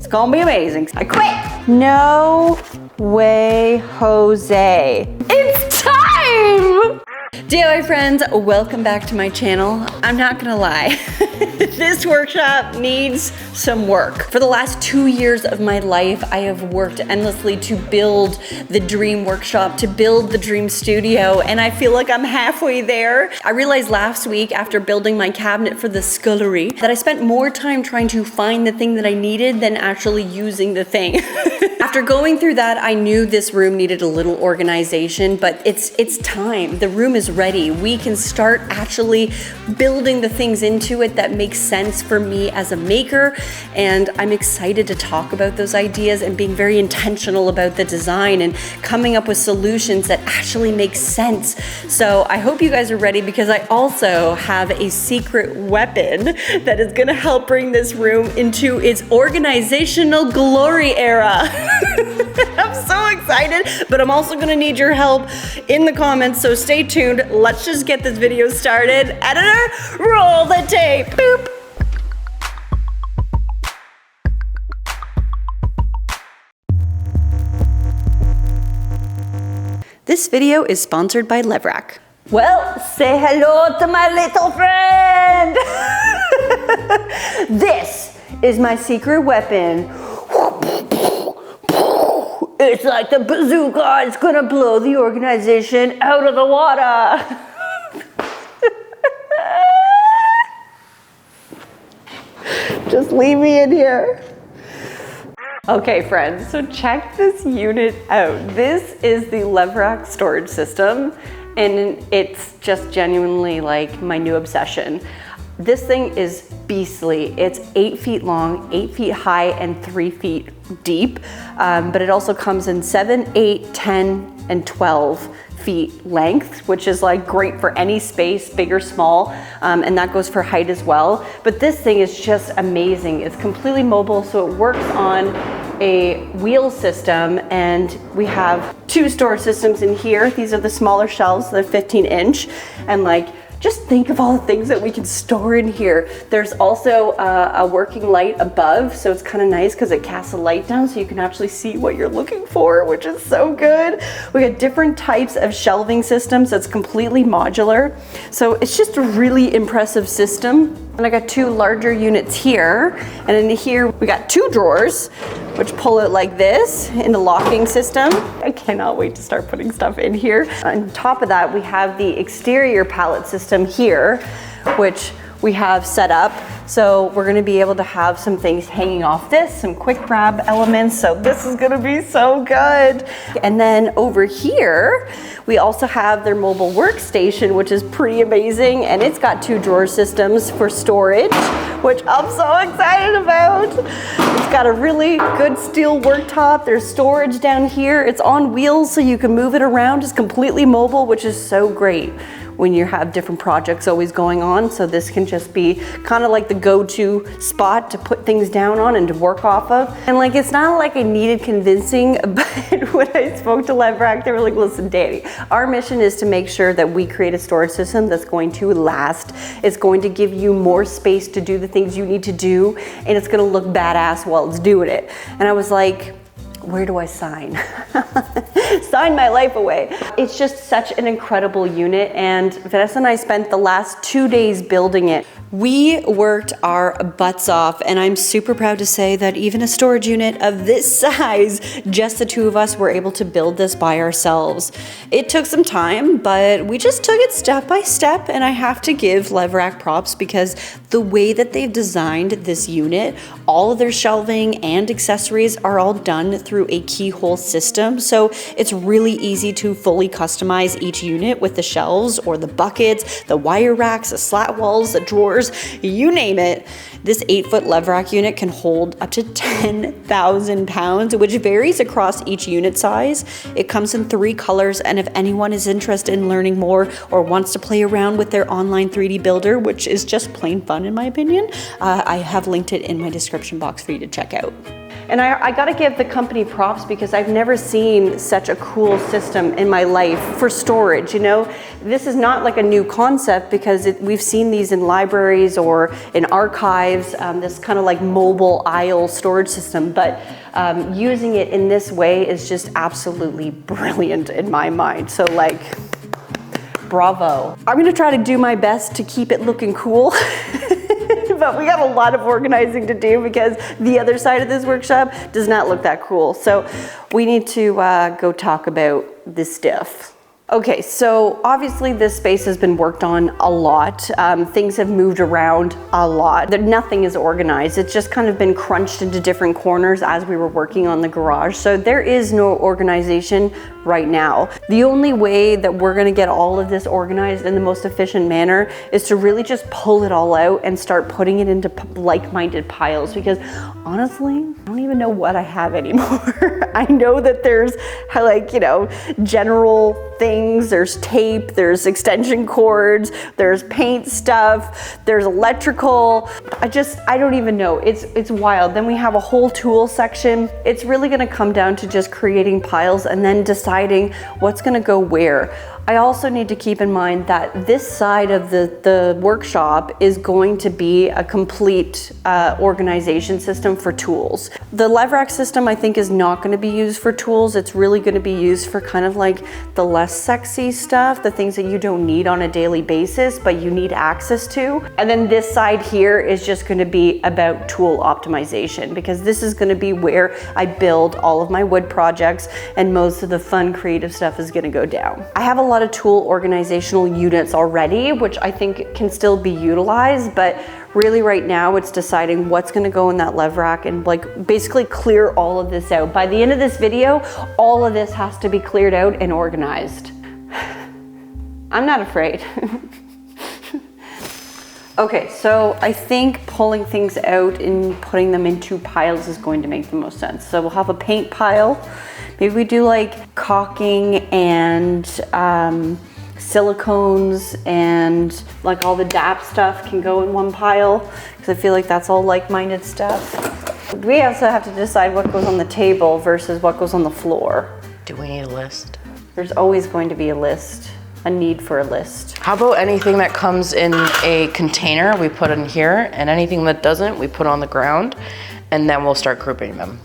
gonna be amazing. I quit. No way, Jose. It's time! DIY friends, welcome back to my channel. I'm not gonna lie, this workshop needs some work. For the last 2 years of my life, I have worked endlessly to build the dream workshop, to build the dream studio, and I feel like I'm halfway there. I realized last week after building my cabinet for the scullery that I spent more time trying to find the thing that I needed than actually using the thing. After going through that, I knew this room needed a little organization, but it's time. The room is ready. We can start actually building the things into it that make sense for me as a maker, and I'm excited to talk about those ideas and being very intentional about the design and coming up with solutions that actually make sense. So I hope you guys are ready, because I also have a secret weapon that is gonna help bring this room into its organizational glory era. I'm so excited, but I'm also gonna need your help in the comments, so stay tuned. Let's just get this video started. Editor, roll the tape. Boop. This video is sponsored by Levrack. Well, say hello to my little friend. This is my secret weapon. It's like the bazooka. It's gonna blow the organization out of the water. Just leave me in here. Okay, friends, so check this unit out. This is the Levrack storage system, and it's just genuinely like my new obsession. This thing is beastly. It's 8 feet long, 8 feet high, and 3 feet deep. But it also comes in 7, 8, 10, and 12 feet length, which is like great for any space, big or small. And that goes for height as well. But this thing is just amazing. It's completely mobile, so it works on a wheel system, and we have 2 storage systems in here. These are the smaller shelves, they're 15-inch, and like, just think of all the things that we can store in here. There's also a working light above, so it's kind of nice because it casts a light down so you can actually see what you're looking for, which is so good. We got different types of shelving systems that's completely modular. So it's just a really impressive system. And I got 2 larger units here. And in here, we got 2 drawers, which pull it like this in the locking system. I cannot wait to start putting stuff in here. On top of that, we have the exterior pallet system here, which we have set up. So we're gonna be able to have some things hanging off this, some quick grab elements. So this is gonna be so good. And then over here, we also have their mobile workstation, which is pretty amazing. And it's got 2 drawer systems for storage, which I'm so excited about. It's got a really good steel worktop. There's storage down here. It's on wheels, so you can move it around. It's completely mobile, which is so great when you have different projects always going on. So this can just be kind of like the go-to spot to put things down on and to work off of. And like, it's not like I needed convincing, but when I spoke to Levrack, they were like, listen, Danny, our mission is to make sure that we create a storage system that's going to last. It's going to give you more space to do the things you need to do, and it's gonna look badass while it's doing it. And I was like, where do I sign? Sign my life away. It's just such an incredible unit, and Vanessa and I spent the last 2 days building it. We worked our butts off, and I'm super proud to say that even a storage unit of this size, just the 2 of us were able to build this by ourselves. It took some time, but we just took it step by step, and I have to give Levrack props because the way that they've designed this unit, all of their shelving and accessories are all done through a keyhole system. So it's really easy to fully customize each unit with the shelves or the buckets, the wire racks, the slat walls, the drawers, you name it. This 8-foot Levrack unit can hold up to 10,000 pounds, which varies across each unit size. It comes in 3 colors, and if anyone is interested in learning more or wants to play around with their online 3D builder, which is just plain fun in my opinion, I have linked it in my description box for you to check out. And I gotta give the company props because I've never seen such a cool system in my life for storage, you know? This is not like a new concept because we've seen these in libraries or in archives, this kind of like mobile aisle storage system, but using it in this way is just absolutely brilliant in my mind. So like, bravo. I'm gonna try to do my best to keep it looking cool. But we got a lot of organizing to do because the other side of this workshop does not look that cool. So we need to go talk about this stuff. Okay, so obviously this space has been worked on a lot. Things have moved around a lot. Nothing is organized. It's just kind of been crunched into different corners as we were working on the garage. So there is no organization right now. The only way that we're gonna get all of this organized in the most efficient manner is to really just pull it all out and start putting it into like-minded piles, because honestly, I don't even know what I have anymore. I know that there's like, you know, general things, there's tape, there's extension cords, there's paint stuff, there's electrical. I don't even know. It's wild. Then we have a whole tool section. It's really gonna come down to just creating piles and then deciding what's gonna go where. I also need to keep in mind that this side of the workshop is going to be a complete organization system for tools. The Levrack system, I think, is not going to be used for tools. It's really going to be used for kind of like the less sexy stuff, the things that you don't need on a daily basis, but you need access to. And then this side here is just going to be about tool optimization, because this is going to be where I build all of my wood projects and most of the fun creative stuff is going to go down. I have a lot of tool organizational units already, which I think can still be utilized, but really right now it's deciding what's gonna go in that Levrack and like basically clear all of this out. By the end of this video, all of this has to be cleared out and organized. I'm not afraid. Okay, so I think pulling things out and putting them into piles is going to make the most sense. So we'll have a paint pile. Maybe we do like caulking and silicones, and like all the DAP stuff can go in one pile, because I feel like that's all like-minded stuff. We also have to decide what goes on the table versus what goes on the floor. Do we need a list? There's always going to be a list, a need for a list. How about anything that comes in a container we put in here, and anything that doesn't we put on the ground, and then we'll start grouping them.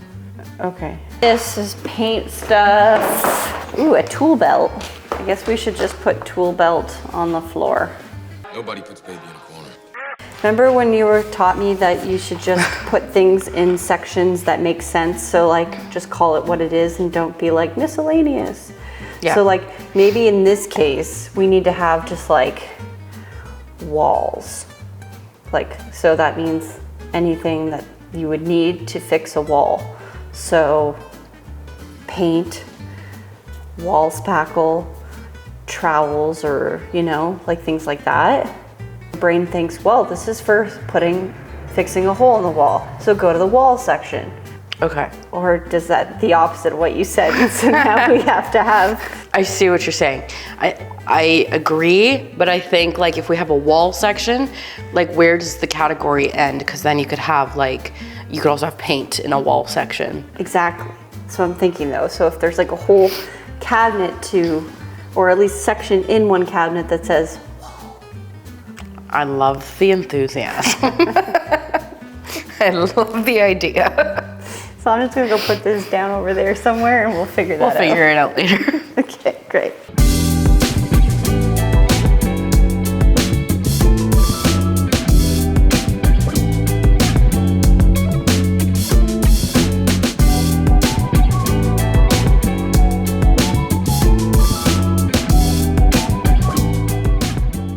Okay. This is paint stuff. Ooh, a tool belt. I guess we should just put tool belt on the floor. Nobody puts baby in a corner. Remember when you were taught me that you should just put things in sections that make sense? So like, just call it what it is and don't be like miscellaneous. Yeah. So like, maybe in this case, we need to have just like walls. Like, so that means anything that you would need to fix a wall. So paint, wall spackle, trowels, or, you know, like things like that. Brain thinks, well, this is for fixing a hole in the wall. So go to the wall section. Okay. Or does that the opposite of what you said? So now we have to have. I see what you're saying. I agree, but I think like if we have a wall section, like where does the category end? Because then you could have like, you could also have paint in a wall section. Exactly. So I'm thinking though, so if there's like a whole cabinet to, or at least section in one cabinet that says wall. I love the enthusiasm. I love the idea. So I'm just gonna go put this down over there somewhere and we'll figure that out. We'll figure it out later. Okay, great.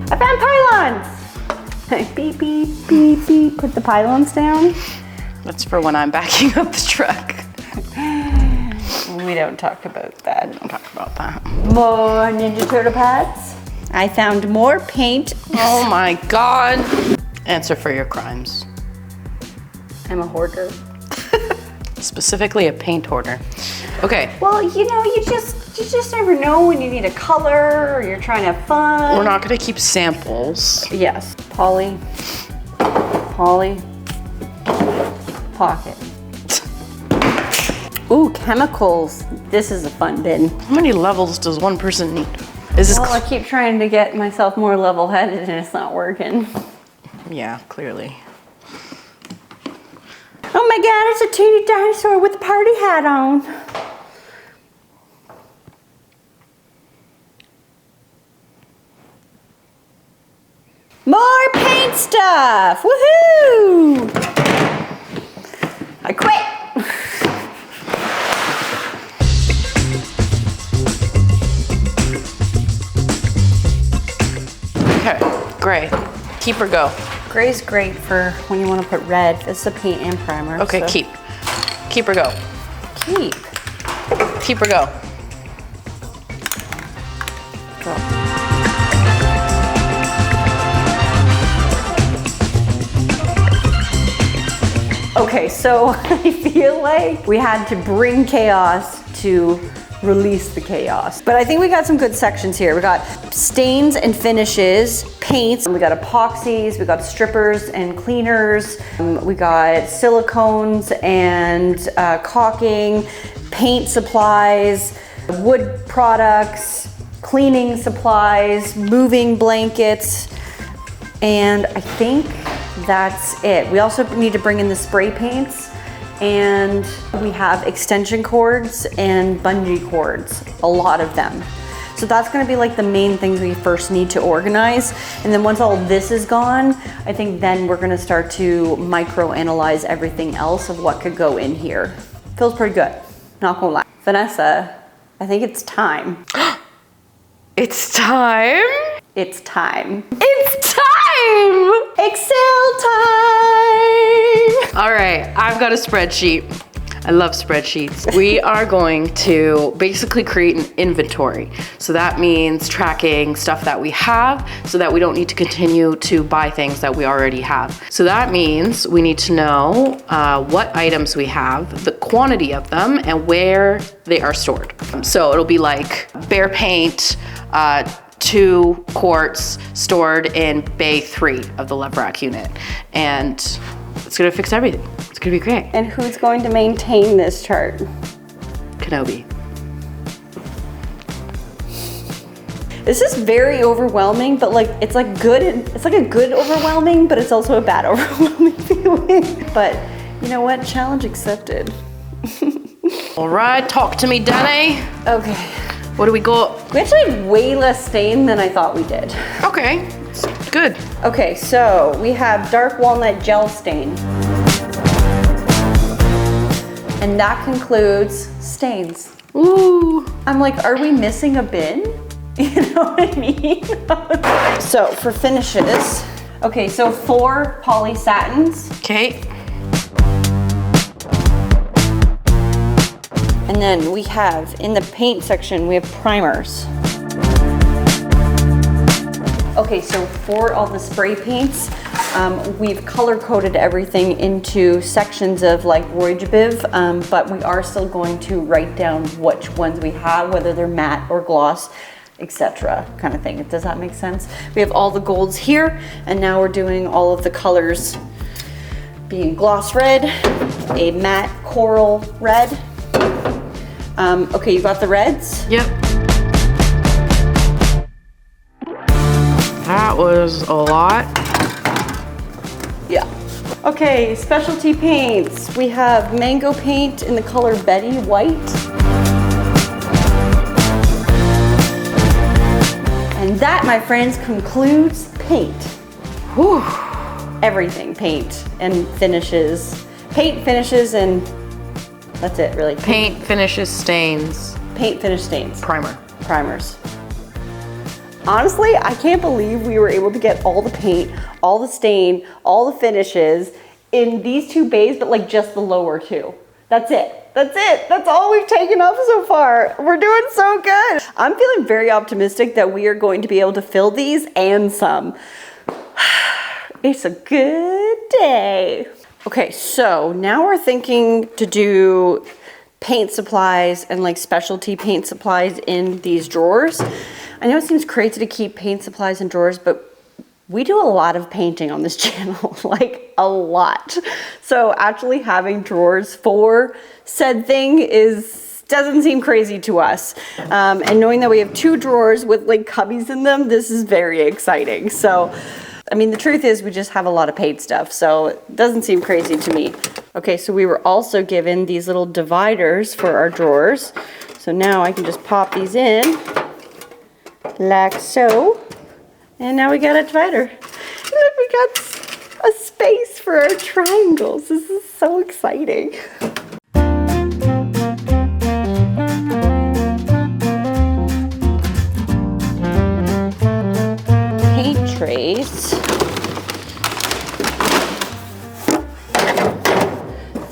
I found pylons! Beep, beep, beep, beep. Put the pylons down. That's for when I'm backing up the truck. We don't talk about that. Don't talk about that. More Ninja Turtle pads. I found more paint. Oh my God. Answer for your crimes. I'm a hoarder. Specifically a paint hoarder. Okay. Well, you know, you just never know when you need a color or you're trying to have fun. We're not gonna keep samples. Yes. Polly. Pocket. Ooh, chemicals. This is a fun bin. How many levels does one person need? Is this? Well, I keep trying to get myself more level-headed and it's not working. Yeah, clearly. Oh my God, it's a teeny dinosaur with a party hat on. More paint stuff, woohoo! I quit. Okay, gray. Keep or go? Gray's great for when you want to put red. It's a paint and primer. Okay, so. keep. Keep or go? Keep. Keep or go? Go. Okay, so I feel like we had to bring chaos to release the chaos. But I think we got some good sections here. We got stains and finishes, paints, we got epoxies, we got strippers and cleaners, we got silicones and caulking, paint supplies, wood products, cleaning supplies, moving blankets, and I think that's it. We also need to bring in the spray paints, and we have extension cords and bungee cords, a lot of them. So that's gonna be like the main things we first need to organize. And then once all this is gone, I think then we're gonna start to micro-analyze everything else of what could go in here. Feels pretty good, not gonna lie. Vanessa, I think it's time. It's time? It's time. It's time! Excel time! All right, I've got a spreadsheet. I love spreadsheets. We are going to basically create an inventory. So that means tracking stuff that we have so that we don't need to continue to buy things that we already have. So that means we need to know what items we have, the quantity of them, and where they are stored. So it'll be like bare paint, 2 quarts stored in bay 3 of the Levrack unit. And it's gonna fix everything. It's gonna be great. And who's going to maintain this chart? Kenobi. This is very overwhelming, but like it's like good. It's like a good overwhelming, but it's also a bad overwhelming feeling. But you know what? Challenge accepted. All right, talk to me, Danny. Okay. What do we got? We actually have way less stain than I thought we did. Okay, good. Okay, so we have dark walnut gel stain. And that concludes stains. Ooh. I'm like, are we missing a bin? You know what I mean? So for finishes, okay, so 4 poly satins. Okay. And then we have, in the paint section, we have primers. Okay, so for all the spray paints, we've color coded everything into sections of like Roy Jabiv, but we are still going to write down which ones we have, whether they're matte or gloss, etc. kind of thing. Does that make sense? We have all the golds here, and now we're doing all of the colors being gloss red, a matte coral red. Okay, you got the reds? Yep. That was a lot. Yeah. Okay, specialty paints. We have mango paint in the color Betty White. And that, my friends, concludes paint. Whew. Everything, paint and finishes. Paint, finishes, and that's it, really. Paint, finishes, stains. Paint, finish, stains. Primer. Primers. Honestly, I can't believe we were able to get all the paint, all the stain, all the finishes in these 2 bays, but like just the lower 2. That's it. That's it. That's all we've taken off so far. We're doing so good. I'm feeling very optimistic that we are going to be able to fill these and some. It's a good day. Okay, so now we're thinking to do paint supplies and like specialty paint supplies in these drawers. I know it seems crazy to keep paint supplies in drawers, but We do a lot of painting on this channel, like a lot. So actually having drawers for said thing doesn't seem crazy to us. And knowing that we have 2 drawers with like cubbies in them, this is very exciting. So, I mean, the truth is we just have a lot of paint stuff, so it doesn't seem crazy to me. Okay, so we were also given these little dividers for our drawers. So now I can just pop these in, like so. And now we got a divider. And look, we got a space for our triangles. This is so exciting. Paint trays.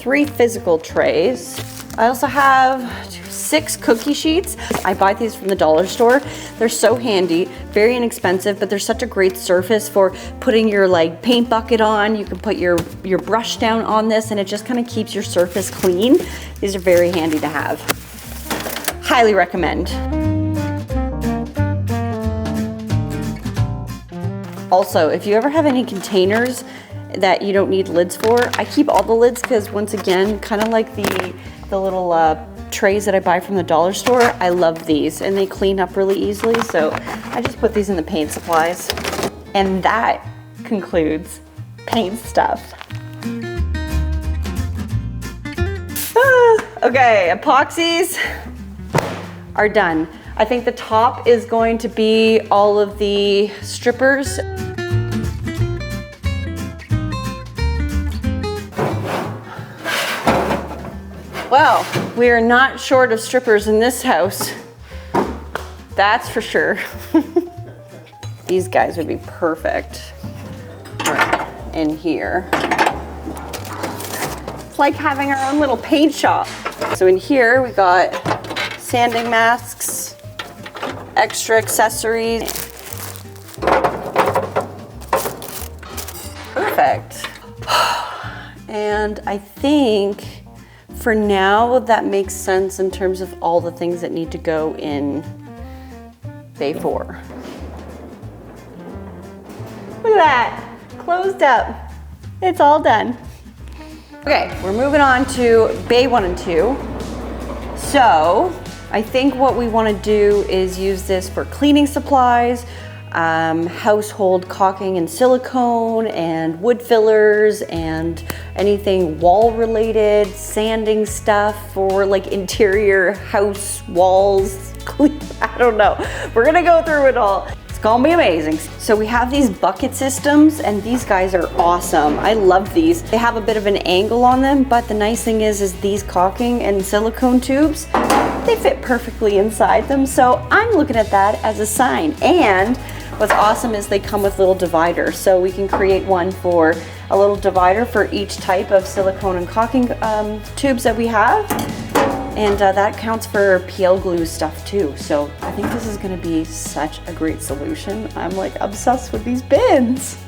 3 physical trays. I also have 6 cookie sheets. I buy these from the dollar store. They're so handy, very inexpensive, but they're such a great surface for putting your like paint bucket on. You can put your brush down on this and it just kind of keeps your surface clean. These are very handy to have. Highly recommend. Also, if you ever have any containers that you don't need lids for, I keep all the lids because once again, kind of like the little trays that I buy from the dollar store, I love these and they clean up really easily. So I just put these in the paint supplies. And that concludes paint stuff. Okay, epoxies are done. I think the top is going to be all of the strippers. Well, we are not short of strippers in this house. That's for sure. These guys would be perfect in here. It's like having our own little paint shop. So in here we got sanding masks, extra accessories. Perfect. And I think for now, that makes sense in terms of all the things that need to go in Bay 4. Look at that, closed up. It's all done. Okay, we're moving on to Bay 1 and 2. So, I think what we want to do is use this for cleaning supplies, household caulking and silicone and wood fillers and anything wall related, sanding stuff for like interior house walls. I don't know. We're gonna go through it all. It's gonna be amazing. So we have these bucket systems and these guys are awesome. I love these. They have a bit of an angle on them, but the nice thing is these caulking and silicone tubes, they fit perfectly inside them. So I'm looking at that as a sign. And what's awesome is they come with little dividers. So we can create one for a little divider for each type of silicone and caulking tubes that we have. And that counts for PL glue stuff too. So I think this is gonna be such a great solution. I'm like obsessed with these bins.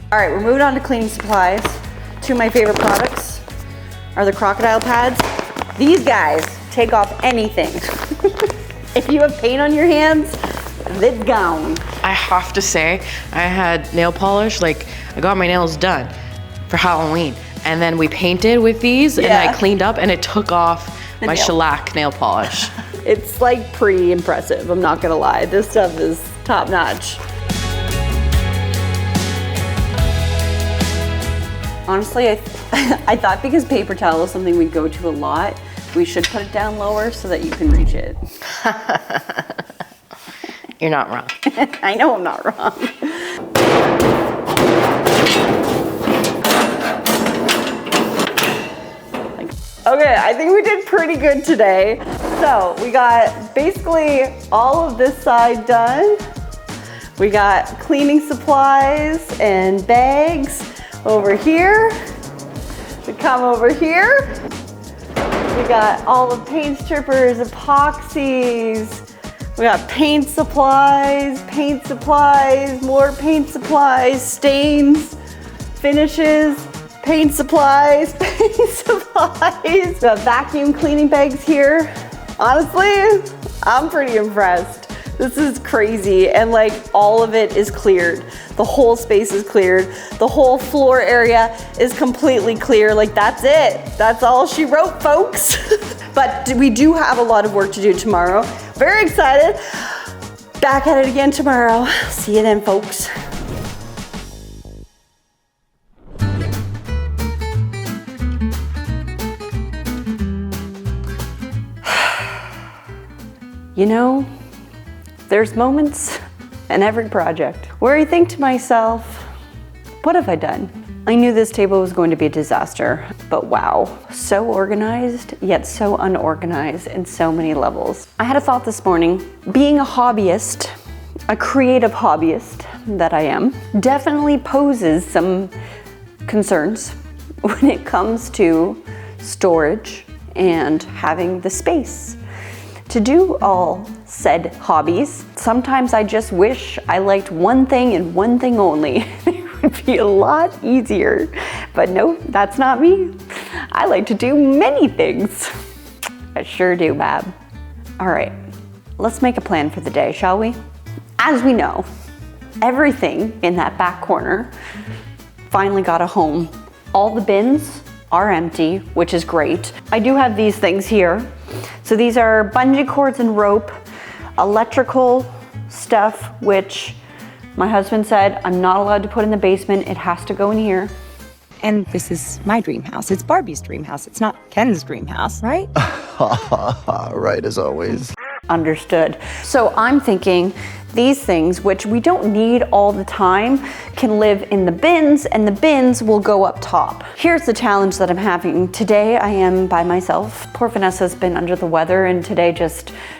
All right, we're moving on to cleaning supplies. 2 of my favorite products are the crocodile pads. These guys take off anything. If you have paint on your hands, it's gone. I have to say, I had nail polish, like I got my nails done for Halloween. And then we painted with these and I cleaned up and it took off my shellac nail polish. It's like pretty impressive, I'm not gonna lie. This stuff is top notch. Honestly, I thought because paper towel is something we go to a lot, we should put it down lower so that you can reach it. You're not wrong. I know I'm not wrong. Okay, I think we did pretty good today. So we got basically all of this side done. We got cleaning supplies and bags. Over here, we come over here, we got all the paint strippers, epoxies, We got paint supplies, more paint supplies, stains, finishes, paint supplies, paint supplies. We got vacuum cleaning bags here. Honestly, I'm pretty impressed. This is crazy, and like all of it is cleared. The whole space is cleared. The whole floor area is completely clear. Like that's it. That's all she wrote, folks. But we do have a lot of work to do tomorrow. Very excited. Back at it again tomorrow. See you then, folks. You know, there's moments in every project where I think to myself, what have I done? I knew this table was going to be a disaster, but wow, so organized, yet so unorganized in so many levels. I had a thought this morning. Being a hobbyist, a creative hobbyist that I am, definitely poses some concerns when it comes to storage and having the space to do all said hobbies. Sometimes I just wish I liked one thing and one thing only. It would be a lot easier. But no, that's not me. I like to do many things. I sure do, Bab. All right, let's make a plan for the day, shall we? As we know, everything in that back corner finally got a home. All the bins are empty, which is great. I do have these things here. So these are bungee cords and rope, electrical stuff, which my husband said I'm not allowed to put in the basement. It has to go in here. And this is my dream house. It's Barbie's dream house. It's not Ken's dream house, right? Right, as always. Understood. So I'm thinking these things, which we don't need all the time, can live in the bins, and the bins will go up top. Here's the challenge that I'm having. Today I am by myself. Poor Vanessa's been under the weather, and today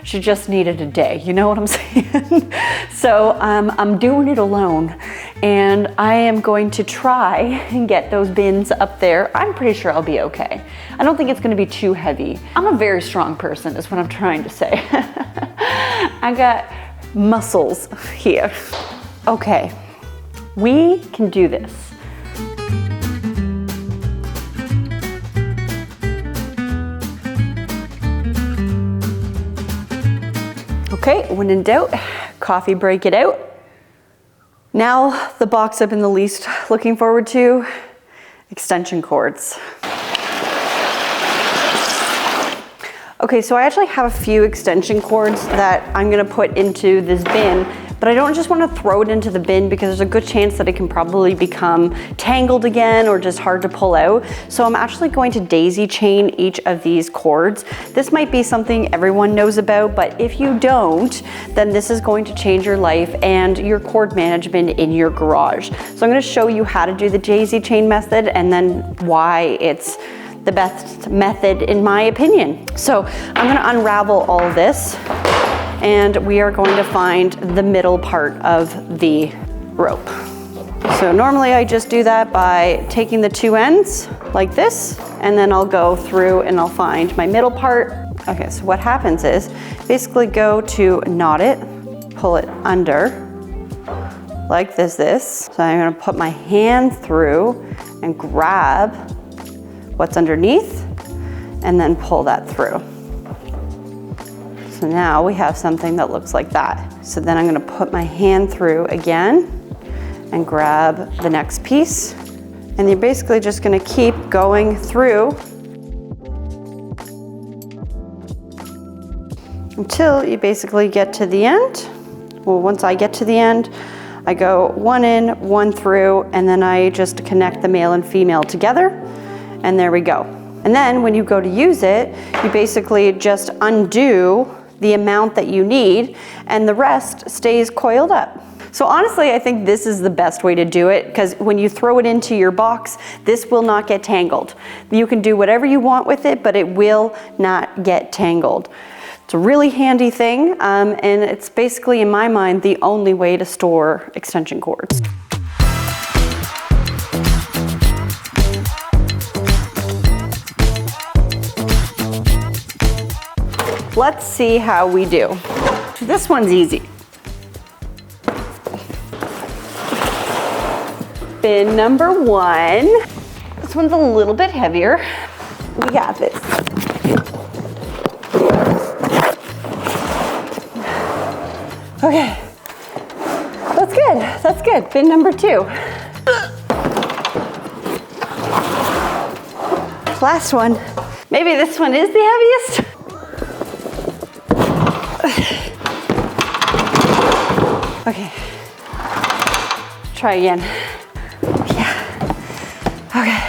she just needed a day. You know what I'm saying? So I'm doing it alone, and I am going to try and get those bins up there. I'm pretty sure I'll be okay. I don't think it's gonna be too heavy. I'm a very strong person is what I'm trying to say. I got muscles here. Okay, we can do this. Okay, when in doubt, coffee break it out. Now the box I've been the least looking forward to, extension cords. Okay, so I actually have a few extension cords that I'm gonna put into this bin, but I don't just wanna throw it into the bin because there's a good chance that it can probably become tangled again or just hard to pull out. So I'm actually going to daisy chain each of these cords. This might be something everyone knows about, but if you don't, then this is going to change your life and your cord management in your garage. So I'm gonna show you how to do the daisy chain method and then why it's the best method in my opinion. So I'm gonna unravel all of this and we are going to find the middle part of the rope. So normally I just do that by taking the two ends like this, and then I'll go through and I'll find my middle part. Okay, so what happens is basically go to knot it, pull it under like this. So I'm gonna put my hand through and grab what's underneath and then pull that through. So now we have something that looks like that. So then I'm gonna put my hand through again and grab the next piece. And you're basically just gonna keep going through until you basically get to the end. Well, once I get to the end, I go one in, one through, and then I just connect the male and female together. And there we go. And then when you go to use it, you basically just undo the amount that you need and the rest stays coiled up. So honestly, I think this is the best way to do it because when you throw it into your box, this will not get tangled. You can do whatever you want with it, but it will not get tangled. It's a really handy thing, and it's basically, in my mind, the only way to store extension cords. Let's see how we do. This one's easy. Bin number 1. This one's a little bit heavier. We got this. Okay. That's good. That's good. Bin number 2. Last one. Maybe this one is the heaviest. Okay. Try again. Yeah. Okay.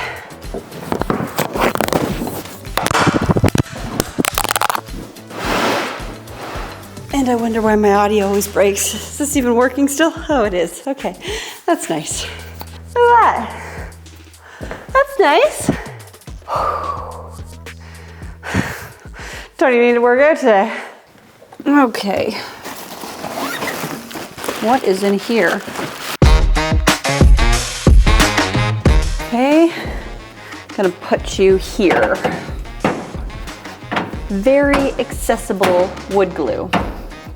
And I wonder why my audio always breaks. Is this even working still? Oh, it is. Okay. That's nice. Look at that. That's nice. Don't even need to work out today. Okay. What is in here? Okay. Gonna put you here. Very accessible wood glue.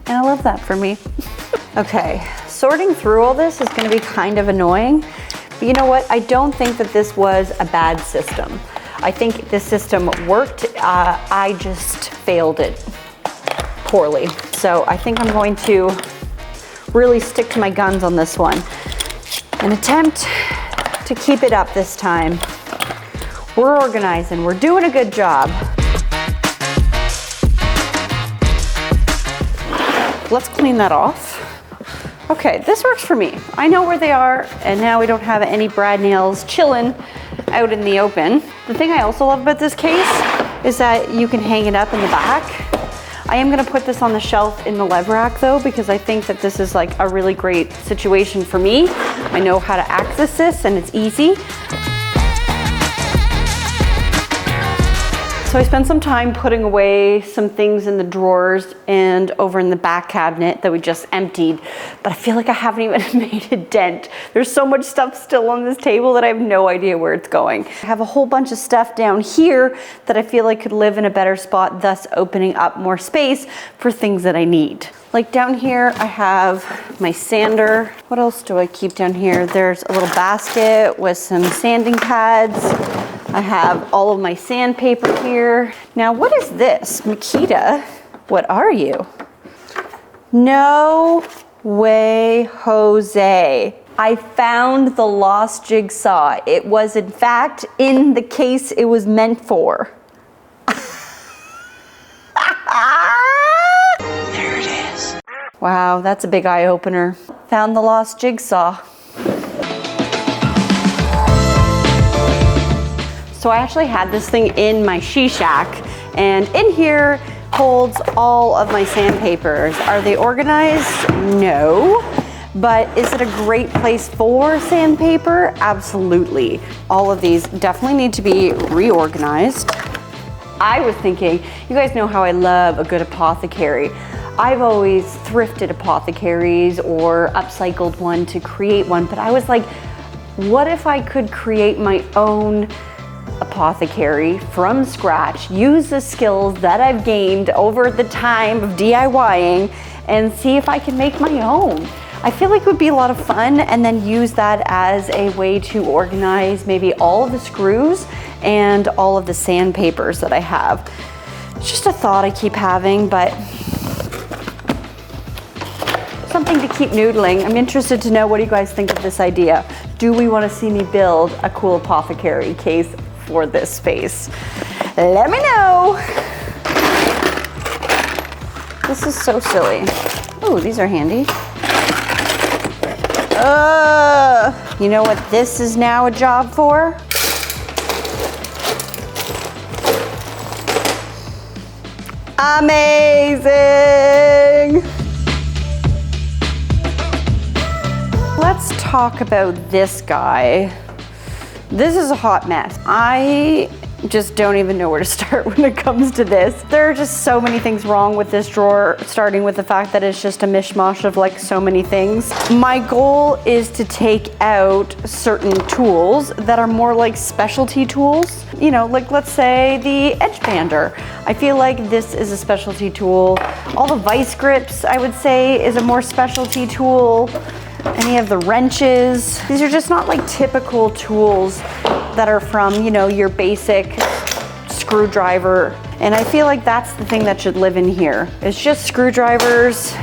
And I love that for me. Okay, sorting through all this is gonna be kind of annoying. But you know what? I don't think that this was a bad system. I think this system worked. I just failed it poorly. So I think I'm going to really stick to my guns on this one and attempt to keep it up this time. We're organizing, we're doing a good job. Let's clean that off. Okay, this works for me. I know where they are, and now we don't have any brad nails chilling out in the open. The thing I also love about this case is that you can hang it up in the back. I am gonna put this on the shelf in the Levrack though, because I think that this is like a really great situation for me. I know how to access this and it's easy. So I spent some time putting away some things in the drawers and over in the back cabinet that we just emptied, but I feel like I haven't even made a dent. There's so much stuff still on this table that I have no idea where it's going. I have a whole bunch of stuff down here that I feel like could live in a better spot, thus opening up more space for things that I need. Like down here, I have my sander. What else do I keep down here? There's a little basket with some sanding pads. I have all of my sandpaper here. Now, what is this? Makita, what are you? No way, Jose. I found the lost jigsaw. It was, in fact, in the case it was meant for. There it is. Wow, that's a big eye opener. Found the lost jigsaw. So I actually had this thing in my she shack, and in here holds all of my sandpapers. Are they organized? No. But is it a great place for sandpaper? Absolutely. All of these definitely need to be reorganized. I was thinking, you guys know how I love a good apothecary. I've always thrifted apothecaries or upcycled one to create one, but I was like, what if I could create my own apothecary from scratch, use the skills that I've gained over the time of DIYing and see if I can make my own. I feel like it would be a lot of fun, and then use that as a way to organize maybe all of the screws and all of the sandpapers that I have. It's just a thought I keep having, but something to keep noodling. I'm interested to know, what do you guys think of this idea? Do we want to see me build a cool apothecary case for this space? Let me know. This is so silly. Oh, these are handy. You know what this is now a job for? Amazing! Let's talk about this guy. This is a hot mess. I just don't even know where to start when it comes to this. There are just so many things wrong with this drawer, starting with the fact that it's just a mishmash of like so many things. My goal is to take out certain tools that are more like specialty tools. You know, like let's say the edge bander. I feel like this is a specialty tool. All the vice grips, I would say, is a more specialty tool. Any of the wrenches. These are just not like typical tools that are from, you know, your basic screwdriver. And I feel like that's the thing that should live in here. It's just screwdrivers.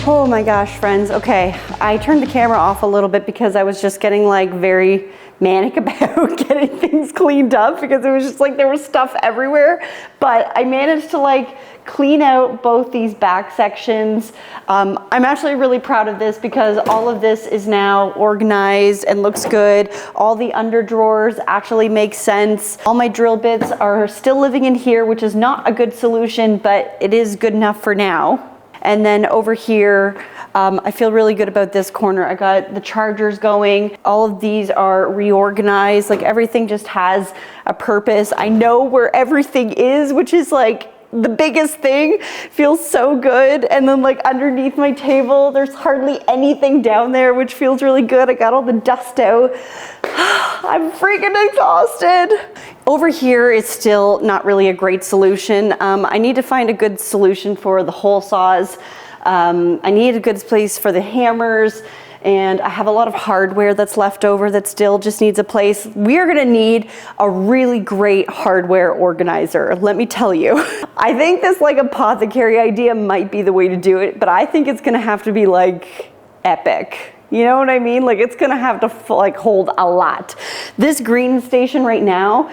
Oh my gosh, friends. Okay, I turned the camera off a little bit because I was just getting like very manic about getting things cleaned up because it was just like there was stuff everywhere. But I managed to like clean out both these back sections. I'm actually really proud of this because all of this is now organized and looks good. All the under drawers actually make sense. All my drill bits are still living in here, which is not a good solution, but it is good enough for now. And then over here, I feel really good about this corner. I got the chargers going. All of these are reorganized. Like everything just has a purpose. I know where everything is, which is like the biggest thing. Feels so good. And then like underneath my table, there's hardly anything down there, which feels really good. I got all the dust out. I'm freaking exhausted. Over here is still not really a great solution. I need to find a good solution for the hole saws. I need a good place for the hammers, and I have a lot of hardware that's left over that still just needs a place. We are gonna need a really great hardware organizer, let me tell you. I think this like apothecary idea might be the way to do it, but I think it's gonna have to be like epic. You know what I mean? Like it's gonna have to like hold a lot. This green station right now,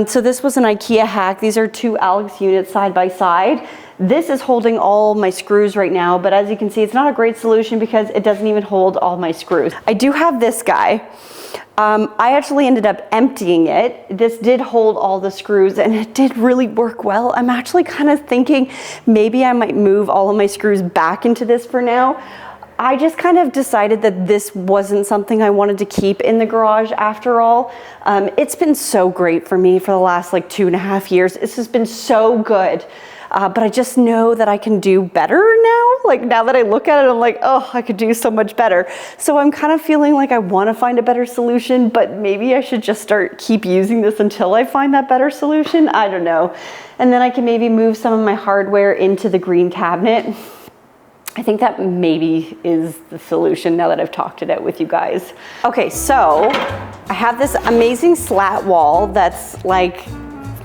so this was an IKEA hack. These are two Alex units side by side. This is holding all my screws right now, but as you can see, it's not a great solution because it doesn't even hold all my screws. I do have this guy. I actually ended up emptying it. This did hold all the screws and it did really work well. I'm actually kind of thinking maybe I might move all of my screws back into this for now. I just kind of decided that this wasn't something I wanted to keep in the garage after all. It's been so great for me for the last like 2.5 years. It's just been so good. But I just know that I can do better now. Like now that I look at it, I'm like, oh, I could do so much better. So I'm kind of feeling like I want to find a better solution, but maybe I should just keep using this until I find that better solution. I don't know. And then I can maybe move some of my hardware into the green cabinet. I think that maybe is the solution now that I've talked it out with you guys. Okay, so I have this amazing slat wall that's like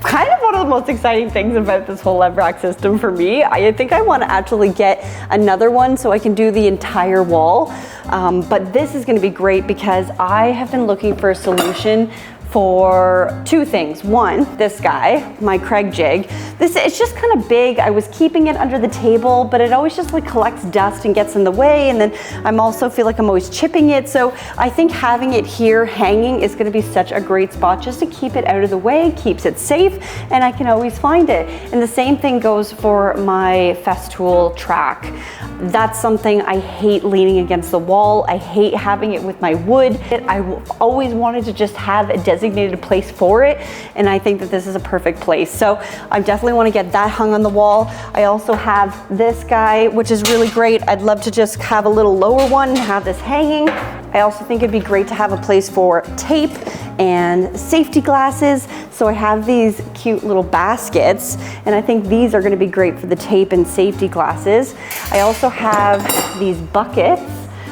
kind of one of the most exciting things about this whole Levrack system for me. I think I want to actually get another one so I can do the entire wall. But this is going to be great because I have been looking for a solution for two things. One, this guy, my Craig jig. It's just kind of big. I was keeping it under the table, but it always just like collects dust and gets in the way. And then I'm also feel like I'm always chipping it. So I think having it here hanging is gonna be such a great spot just to keep it out of the way, keeps it safe, and I can always find it. And the same thing goes for my Festool track. That's something I hate leaning against the wall. I hate having it with my wood. I always wanted to just have a designated place for it, and I think that this is a perfect place. So I definitely want to get that hung on the wall. I also have this guy, which is really great. I'd love to just have a little lower one and have this hanging. I also think it'd be great to have a place for tape and safety glasses. So I have these cute little baskets, and I think these are going to be great for the tape and safety glasses. I also have these buckets.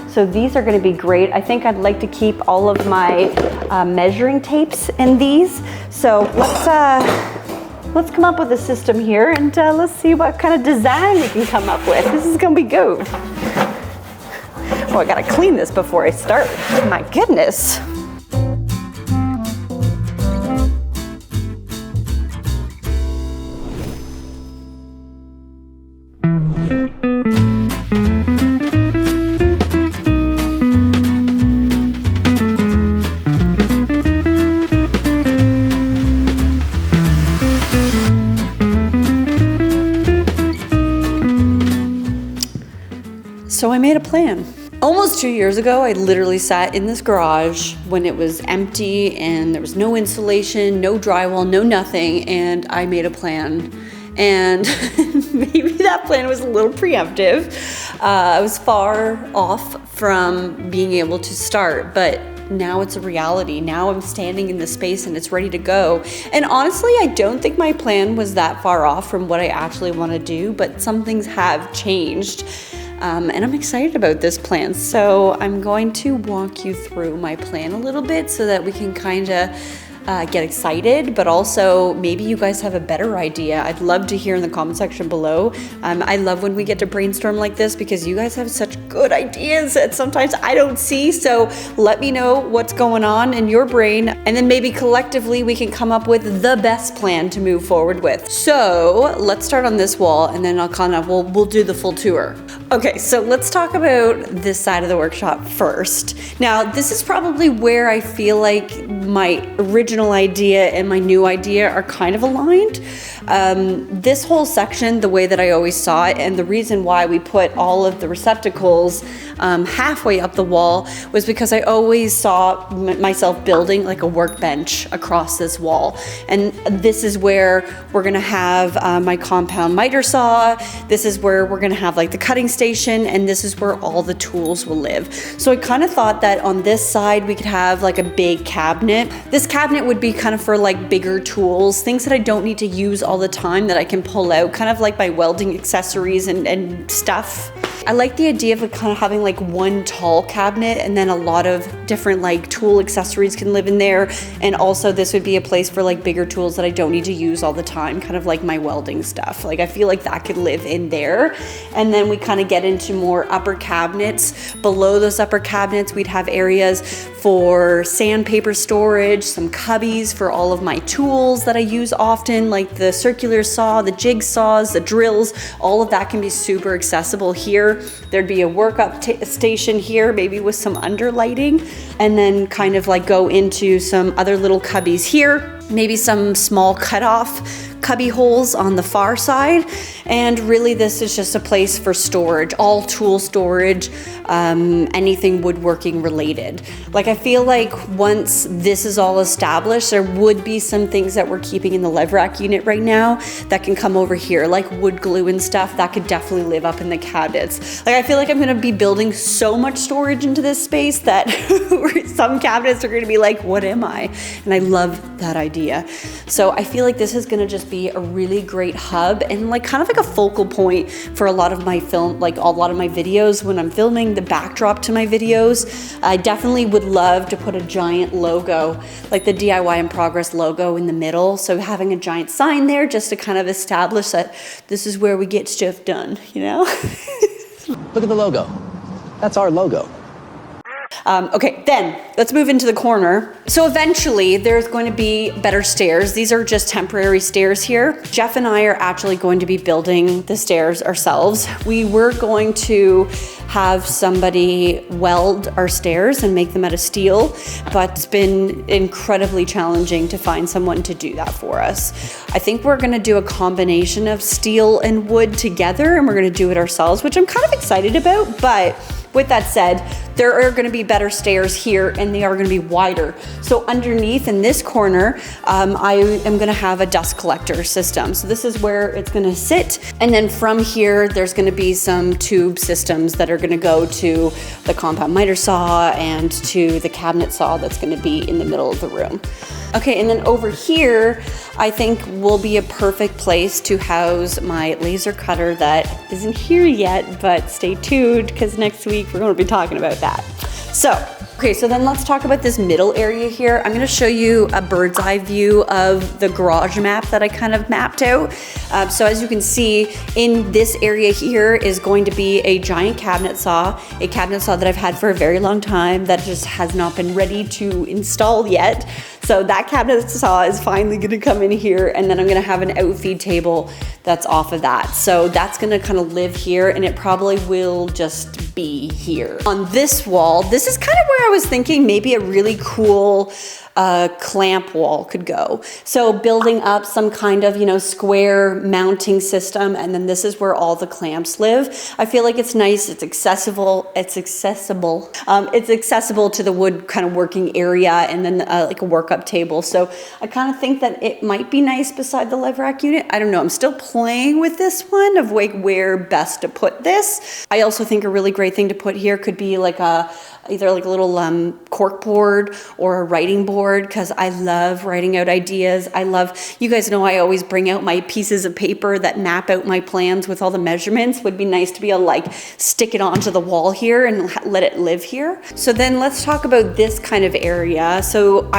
So these are going to be great. I think I'd like to keep all of my measuring tapes in these. So let's come up with a system here, and let's see what kind of design we can come up with. This is going to be good. Oh, I gotta clean this before I start. My goodness. So I made a plan. Almost 2 years ago, I literally sat in this garage when it was empty and there was no insulation, no drywall, no nothing, and I made a plan. And maybe that plan was a little preemptive. I was far off from being able to start, but now it's a reality. Now I'm standing in the space and it's ready to go. And honestly, I don't think my plan was that far off from what I actually want to do, but some things have changed. And I'm excited about this plan. So I'm going to walk you through my plan a little bit so that we can kind of get excited, but also maybe you guys have a better idea. I'd love to hear in the comment section below. I love when we get to brainstorm like this because you guys have such good ideas that sometimes I don't see. So let me know what's going on in your brain, and then maybe collectively we can come up with the best plan to move forward with. So let's start on this wall, and then we'll do the full tour. Okay, so let's talk about this side of the workshop first. Now, this is probably where I feel like my original idea and my new idea are kind of aligned. This whole section, the way that I always saw it, and the reason why we put all of the receptacles halfway up the wall was because I always saw myself building like a workbench across this wall. And this is where we're gonna have my compound miter saw. This is where we're gonna have like the cutting station, and this is where all the tools will live. So I kind of thought that on this side we could have like a big cabinet. This cabinet would be kind of for like bigger tools, things that I don't need to use all the time that I can pull out, kind of like my welding accessories and stuff. I like the idea of kind of having like one tall cabinet and then a lot of different like tool accessories can live in there. And also this would be a place for like bigger tools that I don't need to use all the time, kind of like my welding stuff. Like I feel like that could live in there. And then we kind of get into more upper cabinets. Below those upper cabinets, we'd have areas for sandpaper storage, some cubbies for all of my tools that I use often, like the circular saw, the jigsaws, the drills, all of that can be super accessible here. There'd be a workup station here, maybe with some underlighting, and then kind of like go into some other little cubbies here, maybe some small cutoff cubby holes on the far side. And really this is just a place for storage, all tool storage, anything woodworking related. Like I feel like once this is all established, there would be some things that we're keeping in the Levrack unit right now that can come over here, like wood glue and stuff that could definitely live up in the cabinets. Like I feel like I'm gonna be building so much storage into this space that some cabinets are gonna be like, what am I? And I love that idea. So I feel like this is gonna just be a really great hub and like kind of like a focal point for a lot of my like a lot of my videos when I'm filming, the backdrop to my videos. I definitely would love to put a giant logo, like the DIY in progress logo in the middle. So having a giant sign there just to kind of establish that this is where we get stuff done, you know? Look at the logo. That's our logo. Okay, then let's move into the corner. So eventually there's going to be better stairs. These are just temporary stairs here. Jeff and I are actually going to be building the stairs ourselves. We were going to have somebody weld our stairs and make them out of steel, but it's been incredibly challenging to find someone to do that for us. I think we're gonna do a combination of steel and wood together, and we're gonna do it ourselves, which I'm kind of excited about. But with that said, there are gonna be better stairs here and they are gonna be wider. So underneath in this corner, I am gonna have a dust collector system. So this is where it's gonna sit. And then from here, there's gonna be some tube systems that are gonna go to the compound miter saw and to the cabinet saw that's gonna be in the middle of the room. Okay, and then over here, I think will be a perfect place to house my laser cutter that isn't here yet, but stay tuned because next week we're going to be talking about that. So, okay, so then let's talk about this middle area here. I'm gonna show you a bird's eye view of the garage map that I kind of mapped out. So as you can see, in this area here is going to be a giant cabinet saw, a cabinet saw that I've had for a very long time that just has not been ready to install yet. So that cabinet saw is finally gonna come in here, and then I'm gonna have an outfeed table that's off of that. So that's gonna kind of live here, and it probably will just be here. On this wall, this is kind of where I was thinking maybe a really cool a clamp wall could go. So building up some kind of, square mounting system, and then this is where all the clamps live. I feel like it's nice, it's accessible to the wood kind of working area, and then like a workup table. So I kind of think that it might be nice beside the Levrack unit. I don't know, I'm still playing with this one of like where best to put this. I also think a really great thing to put here could be like either like a little cork board or a writing board, because I love writing out ideas. You guys know I always bring out my pieces of paper that map out my plans with all the measurements. Would be nice to be able to like stick it onto the wall here and let it live here. So then let's talk about this kind of area. So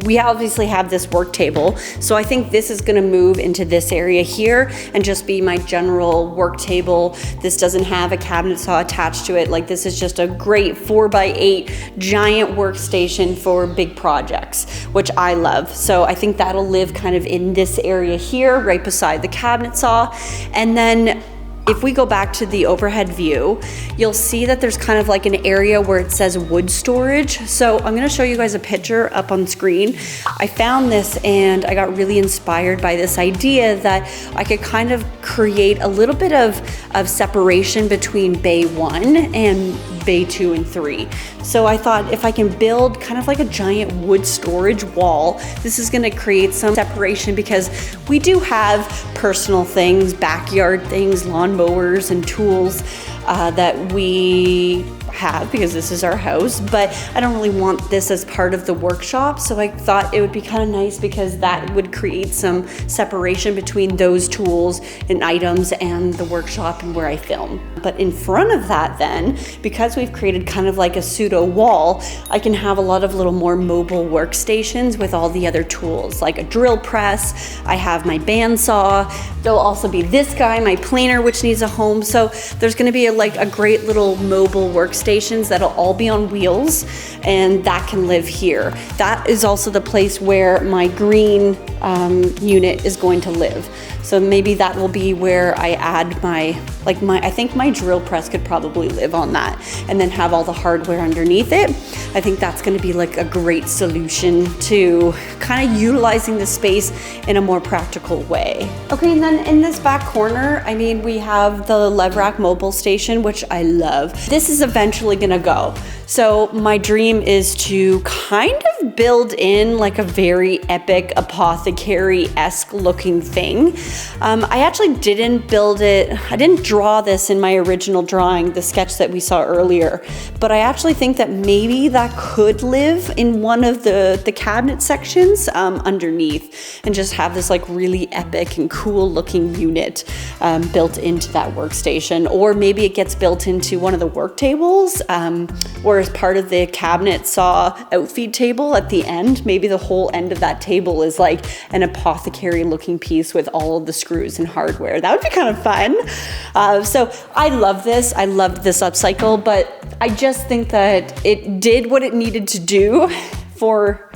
we obviously have this work table. So I think this is gonna move into this area here and just be my general work table. This doesn't have a cabinet saw attached to it. Like, this is just a great 4x8 giant workstation for big projects, which I love. So I think that'll live kind of in this area here, right beside the cabinet saw. And then if we go back to the overhead view, you'll see that there's kind of like an area where it says wood storage. So I'm gonna show you guys a picture up on screen. I found this and I got really inspired by this idea that I could kind of create a little bit of separation between bay 1 and bay 2 and 3. So I thought if I can build kind of like a giant wood storage wall, this is gonna create some separation, because we do have personal things, backyard things, lawn mowers and tools that we have because this is our house, but I don't really want this as part of the workshop. So I thought it would be kind of nice because that would create some separation between those tools and items and the workshop and where I film. But in front of that then, because we've created kind of like a pseudo wall, I can have a lot of little more mobile workstations with all the other tools, like a drill press. I have my bandsaw. There'll also be this guy, my planer, which needs a home. So there's gonna be a great little mobile workstation that'll all be on wheels, and that can live here. That is also the place where my green unit is going to live. So maybe that will be where I add I think my drill press could probably live on that, and then have all the hardware underneath it. I think that's gonna be like a great solution to kind of utilizing the space in a more practical way. Okay, and then in this back corner, I mean, we have the Levrack mobile station, which I love. This is eventually gonna go. So my dream is to kind of build in like a very epic apothecary-esque looking thing. I actually didn't build it, I didn't draw this in my original drawing, the sketch that we saw earlier, but I actually think that maybe that could live in one of the cabinet sections underneath, and just have this like really epic and cool looking unit built into that workstation. Or maybe it gets built into one of the work tables, or as part of the cabinet saw outfeed table at the end. Maybe the whole end of that table is like an apothecary looking piece with all of the screws and hardware. That would be kind of fun. So I love this. I loved this upcycle, but I just think that it did what it needed to do for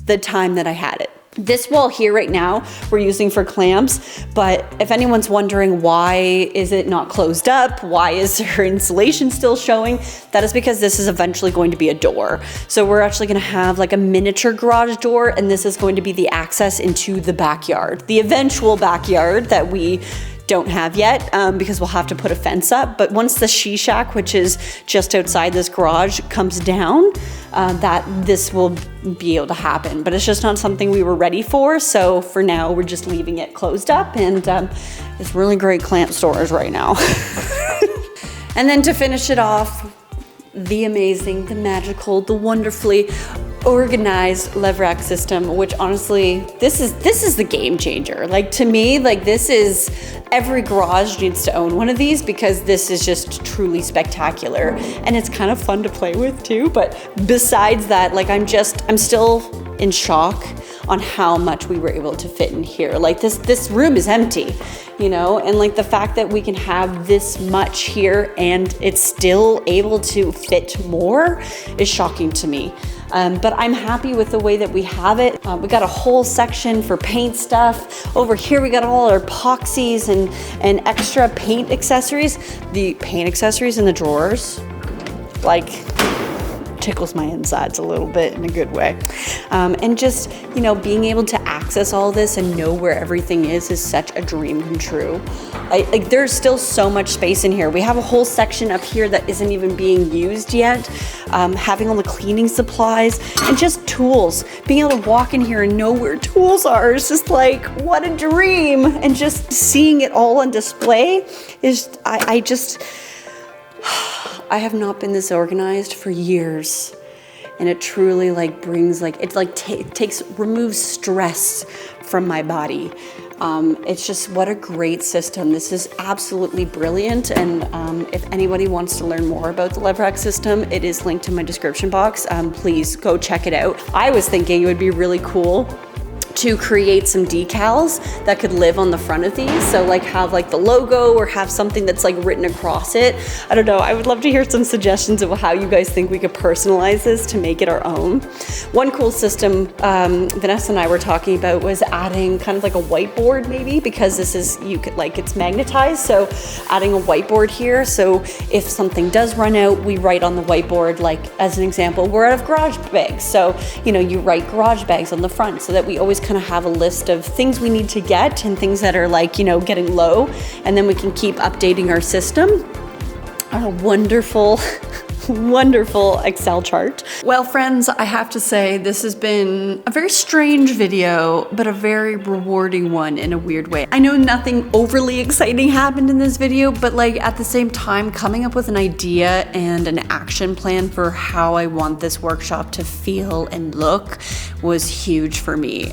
the time that I had it. This wall here right now we're using for clamps, but if anyone's wondering why is it not closed up, why is there insulation still showing, that is because this is eventually going to be a door. So we're actually gonna have like a miniature garage door, and this is going to be the access into the backyard, the eventual backyard that we don't have yet, because we'll have to put a fence up. But once the she shack, which is just outside this garage, comes down, that this will be able to happen. But it's just not something we were ready for. So for now, we're just leaving it closed up, and it's really great clamp storage right now. And then to finish it off, the amazing, the magical, the wonderfully organized Levrack system, which honestly, this is the game changer. Like, to me, like, this is, every garage needs to own one of these, because this is just truly spectacular, and it's kind of fun to play with too. But besides that, like, I'm still in shock on how much we were able to fit in here. Like, this room is empty, you know, and like the fact that we can have this much here and it's still able to fit more is shocking to me. But I'm happy with the way that we have it. We got a whole section for paint stuff. Over here we got all our epoxies and extra paint accessories. The paint accessories in the drawers, like, tickles my insides a little bit in a good way. And just, you know, being able to access all this and know where everything is such a dream come true. Like there's still so much space in here. We have a whole section up here that isn't even being used yet. Having all the cleaning supplies and just tools. Being able to walk in here and know where tools are is just like, what a dream. And just seeing it all on display is, I have not been this organized for years. And it truly like brings like, it like removes stress from my body. It's just what a great system. This is absolutely brilliant. And if anybody wants to learn more about the Levrack system, it is linked in my description box. Please go check it out. I was thinking it would be really cool to create some decals that could live on the front of these. So like have like the logo or have something that's like written across it. I don't know, I would love to hear some suggestions of how you guys think we could personalize this to make it our own. One cool system Vanessa and I were talking about was adding kind of like a whiteboard maybe, because this is, you could like, it's magnetized. So adding a whiteboard here. So if something does run out, we write on the whiteboard, like as an example, we're out of garage bags. So, you know, you write garage bags on the front so that we always kind of have a list of things we need to get and things that are like, you know, getting low, and then we can keep updating our system. Our wonderful wonderful Excel chart. Well, friends, I have to say this has been a very strange video, but a very rewarding one in a weird way. I know nothing overly exciting happened in this video, but like at the same time, coming up with an idea and an action plan for how I want this workshop to feel and look was huge for me.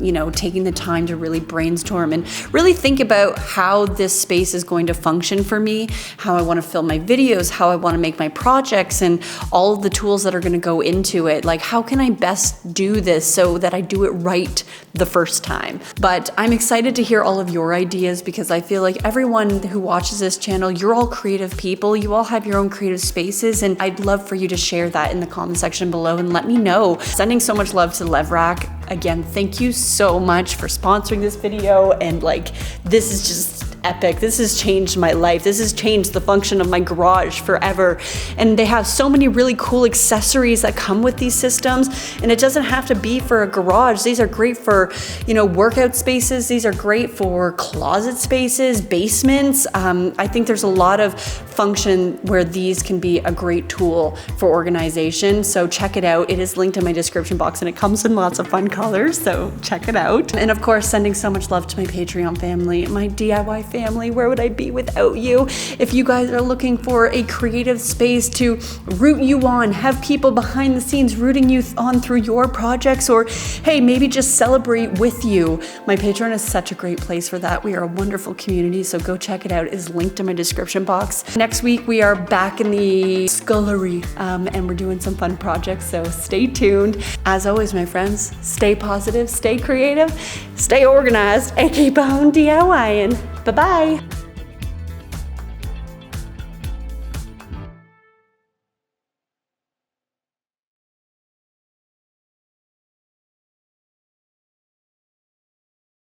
You know, taking the time to really brainstorm and really think about how this space is going to function for me, how I want to film my videos, how I want to make my projects, and all of the tools that are going to go into it. Like, how can I best do this so that I do it right the first time? But I'm excited to hear all of your ideas, because I feel like everyone who watches this channel, you're all creative people. You all have your own creative spaces, and I'd love for you to share that in the comment section below and let me know. Sending so much love to Levrack. Again, thank you so much for sponsoring this video, and like, this is just epic. This has changed my life. This has changed the function of my garage forever. And they have so many really cool accessories that come with these systems. And it doesn't have to be for a garage. These are great for, you know, workout spaces. These are great for closet spaces, basements. I think there's a lot of function where these can be a great tool for organization. So check it out. It is linked in my description box, and it comes in lots of fun colors. So check it out. And of course, sending so much love to my Patreon family, my DIY family. Where would I be without you? If you guys are looking for a creative space to root you on, have people behind the scenes rooting you on through your projects, or hey, maybe just celebrate with you, my Patreon is such a great place for that. We are a wonderful community, so go check it out. It is linked in my description box. Next week, we are back in the scullery, and we're doing some fun projects, so stay tuned. As always, my friends, stay positive, stay creative, stay organized, and keep on DIYing. Bye-bye.